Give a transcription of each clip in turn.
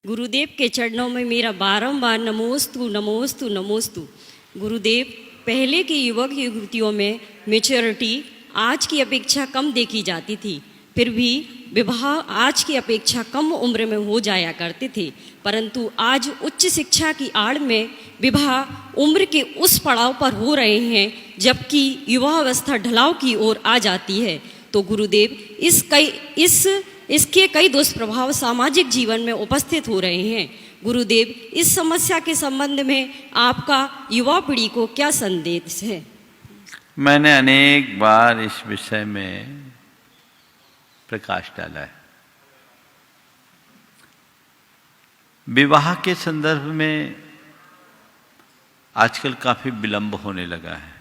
गुरुदेव के चरणों में मेरा बारंबार नमोस्तु नमोस्तु नमोस्तु। गुरुदेव, पहले की युवक युवतियों में मेच्योरिटी आज की अपेक्षा कम देखी जाती थी, फिर भी विवाह आज की अपेक्षा कम उम्र में हो जाया करते थे, परंतु आज उच्च शिक्षा की आड़ में विवाह उम्र के उस पड़ाव पर हो रहे हैं जबकि युवावस्था ढलाव की ओर आ जाती है। तो गुरुदेव, इसके कई दुष्प्रभाव सामाजिक जीवन में उपस्थित हो रहे हैं। गुरुदेव, इस समस्या के संबंध में आपका युवा पीढ़ी को क्या संदेश है? मैंने अनेक बार इस विषय में प्रकाश डाला है। विवाह के संदर्भ में आजकल काफी विलंब होने लगा है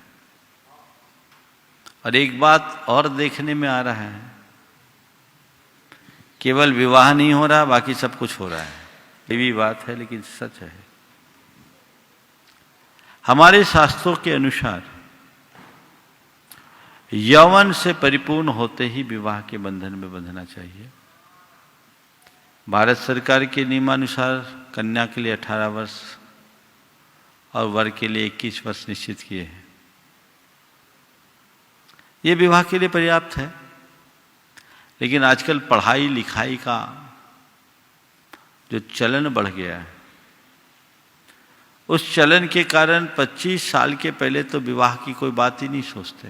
और एक बात और देखने में आ रहा है, केवल विवाह नहीं हो रहा, बाकी सब कुछ हो रहा है। ये भी बात है लेकिन सच है। हमारे शास्त्रों के अनुसार यौवन से परिपूर्ण होते ही विवाह के बंधन में बंधना चाहिए। भारत सरकार के नियमानुसार कन्या के लिए 18 वर्ष और वर के लिए 21 वर्ष निश्चित किए हैं। ये विवाह के लिए पर्याप्त है, लेकिन आजकल पढ़ाई लिखाई का जो चलन बढ़ गया है, उस चलन के कारण 25 साल के पहले तो विवाह की कोई बात ही नहीं सोचते।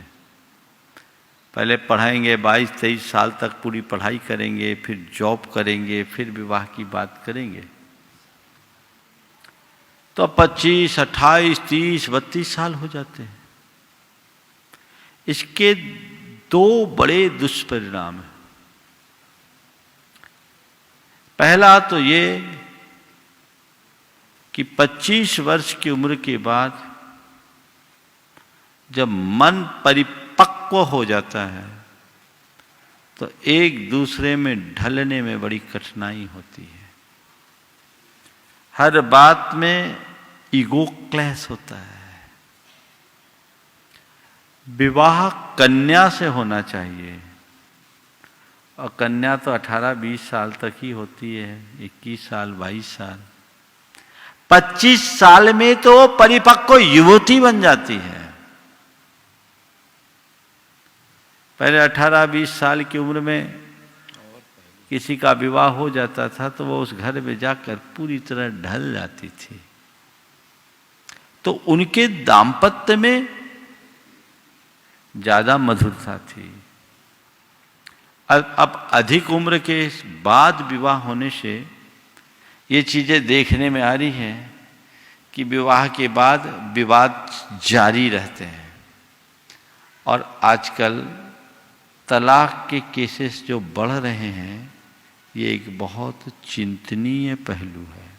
पहले पढ़ाएंगे, 22-23 साल तक पूरी पढ़ाई करेंगे, फिर जॉब करेंगे, फिर विवाह की बात करेंगे। तो 25, 28, 30, 32 साल हो जाते हैं। इसके दो बड़े दुष्परिणाम हैं। पहला तो ये कि 25 वर्ष की उम्र के बाद जब मन परिपक्व हो जाता है तो एक दूसरे में ढलने में बड़ी कठिनाई होती है। हर बात में ईगो क्लैश होता है। विवाह कन्या से होना चाहिए और कन्या तो 18-20 साल तक ही होती है, 21 साल 22 साल। 25 साल में तो परिपक्व युवती बन जाती है। पहले 18-20 साल की उम्र में किसी का विवाह हो जाता था तो वो उस घर में जाकर पूरी तरह ढल जाती थी। तो उनके दाम्पत्य में ज्यादा मधुरता थी। अब अधिक उम्र के बाद विवाह होने से ये चीजें देखने में आ रही हैं कि विवाह के बाद विवाद जारी रहते हैं और आजकल तलाक के केसेस जो बढ़ रहे हैं, ये एक बहुत चिंतनीय पहलू है।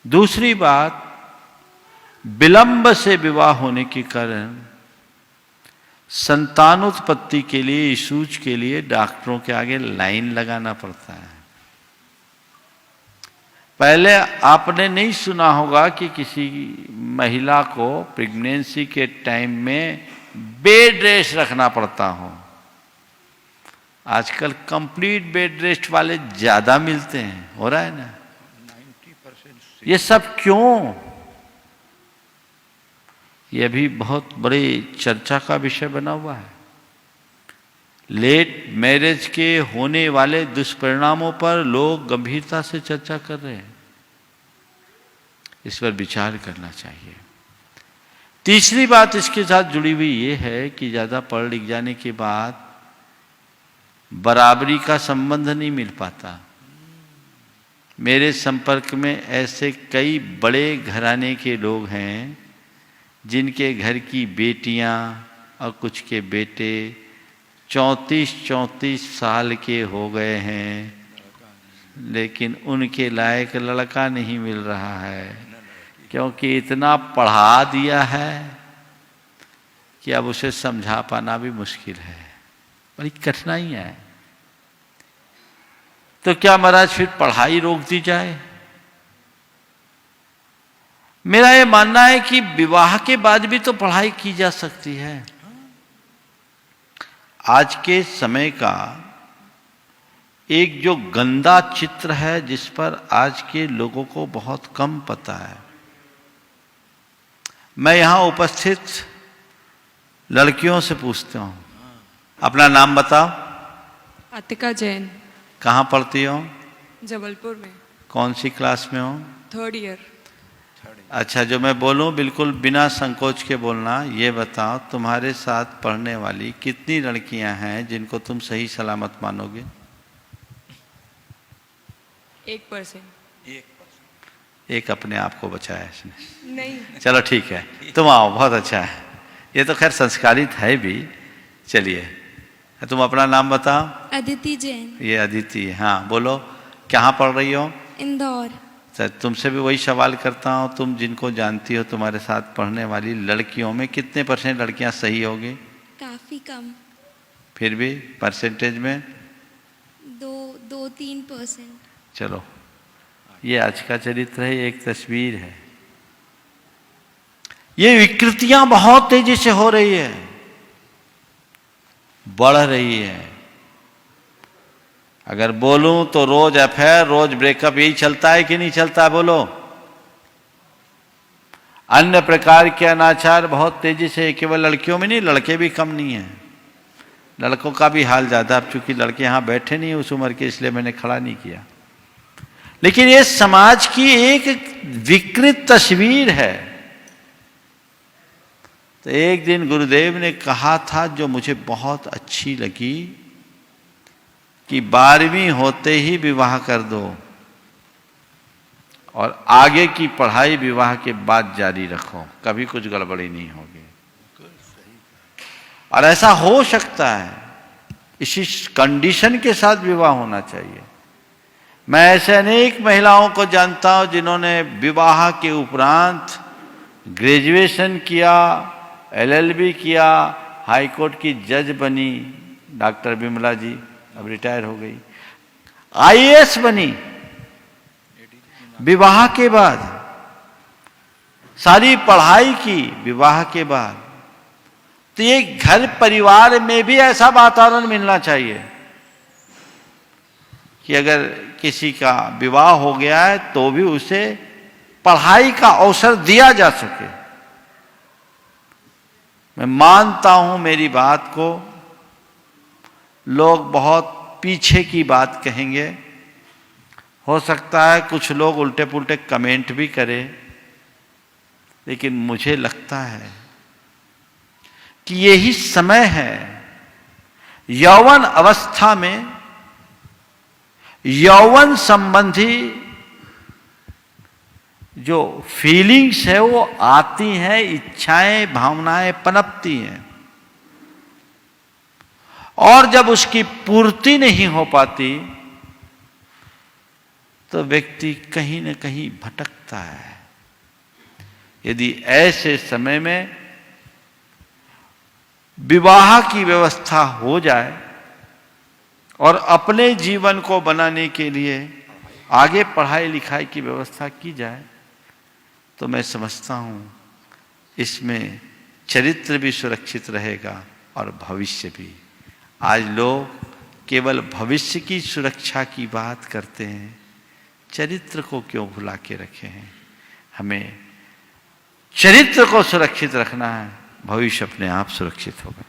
दूसरी बात, विलंब से विवाह होने के कारण संतानोत्पत्ति के लिए, इशूज के लिए डॉक्टरों के आगे लाइन लगाना पड़ता है। पहले आपने नहीं सुना होगा कि किसी महिला को प्रेगनेंसी के टाइम में बेड रेस्ट रखना पड़ता हो। आजकल कंप्लीट बेड रेस्ट वाले ज्यादा मिलते हैं, हो रहा है ना? 90%। ये सब क्यों? यह भी बहुत बड़ी चर्चा का विषय बना हुआ है। लेट मैरिज के होने वाले दुष्परिणामों पर लोग गंभीरता से चर्चा कर रहे हैं। इस पर विचार करना चाहिए। तीसरी बात इसके साथ जुड़ी हुई ये है कि ज्यादा पढ़ लिख जाने के बाद बराबरी का संबंध नहीं मिल पाता। मेरे संपर्क में ऐसे कई बड़े घराने के लोग हैं जिनके घर की बेटियां और कुछ के बेटे 34-34 साल के हो गए हैं, लेकिन उनके लायक लड़का नहीं मिल रहा है, क्योंकि इतना पढ़ा दिया है कि अब उसे समझा पाना भी मुश्किल है। बड़ी कठिनाइयां है। तो क्या महाराज फिर पढ़ाई रोक दी जाए? मेरा ये मानना है कि विवाह के बाद भी तो पढ़ाई की जा सकती है। आज के समय का एक जो गंदा चित्र है जिस पर आज के लोगों को बहुत कम पता है। मैं यहां उपस्थित लड़कियों से पूछता हूं, अपना नाम बताओ। अतिका जैन। कहां पढ़ती हो? जबलपुर में। कौन सी क्लास में हो? 3rd year. अच्छा, जो मैं बोलूं बिल्कुल बिना संकोच के बोलना। ये बताओ, तुम्हारे साथ पढ़ने वाली कितनी लड़कियां हैं जिनको तुम सही सलामत मानोगे? 1%। एक अपने आप को बचाया इसने। नहीं। चलो ठीक है, तुम आओ, बहुत अच्छा है। ये तो खैर संस्कारित है भी। चलिए, तुम अपना नाम बताओ। अदिति जैन। ये अदिति है, हाँ बोलो, कहाँ पढ़ रही हो? इंदौर। सर, तुमसे भी वही सवाल करता हूँ, तुम जिनको जानती हो तुम्हारे साथ पढ़ने वाली लड़कियों में कितने % लड़कियाँ सही होगी? काफी कम। फिर भी परसेंटेज में? 2-3%। चलो, ये आज का चरित्र है, एक तस्वीर है। ये विकृतियां बहुत तेजी से हो रही है, बढ़ रही है। अगर बोलूं तो रोज अफेयर, रोज ब्रेकअप, यही चलता है कि नहीं चलता है? बोलो। अन्य प्रकार के अनाचार बहुत तेजी से, केवल लड़कियों में नहीं, लड़के भी कम नहीं है, लड़कों का भी हाल ज्यादा। अब चूंकि लड़के यहां बैठे नहीं उस उम्र के, इसलिए मैंने खड़ा नहीं किया। लेकिन ये समाज की एक विकृत तस्वीर है। तो एक दिन गुरुदेव ने कहा था, जो मुझे बहुत अच्छी लगी, कि 12वीं होते ही विवाह कर दो और आगे की पढ़ाई विवाह के बाद जारी रखो, कभी कुछ गड़बड़ी नहीं होगी। और ऐसा हो सकता है, इसी कंडीशन के साथ विवाह होना चाहिए। मैं ऐसे अनेक महिलाओं को जानता हूं जिन्होंने विवाह के उपरांत ग्रेजुएशन किया, LLB किया, हाई कोर्ट की जज बनी, डॉक्टर विमला जी अब रिटायर हो गई, IAS बनी विवाह के बाद, सारी पढ़ाई की विवाह के बाद। तो ये घर परिवार में भी ऐसा वातावरण मिलना चाहिए कि अगर किसी का विवाह हो गया है तो भी उसे पढ़ाई का अवसर दिया जा सके। मैं मानता हूं मेरी बात को, लोग बहुत पीछे की बात कहेंगे, हो सकता है कुछ लोग उल्टे पुल्टे कमेंट भी करें, लेकिन मुझे लगता है कि यही समय है यौवन अवस्था में यौवन संबंधी जो फीलिंग्स है वो आती हैं, इच्छाएं भावनाएं पनपती हैं, और जब उसकी पूर्ति नहीं हो पाती तो व्यक्ति कहीं न कहीं भटकता है। यदि ऐसे समय में विवाह की व्यवस्था हो जाए और अपने जीवन को बनाने के लिए आगे पढ़ाई लिखाई की व्यवस्था की जाए, तो मैं समझता हूं इसमें चरित्र भी सुरक्षित रहेगा और भविष्य भी। आज लोग केवल भविष्य की सुरक्षा की बात करते हैं, चरित्र को क्यों भुला के रखे हैं? हमें चरित्र को सुरक्षित रखना है, भविष्य अपने आप सुरक्षित होगा।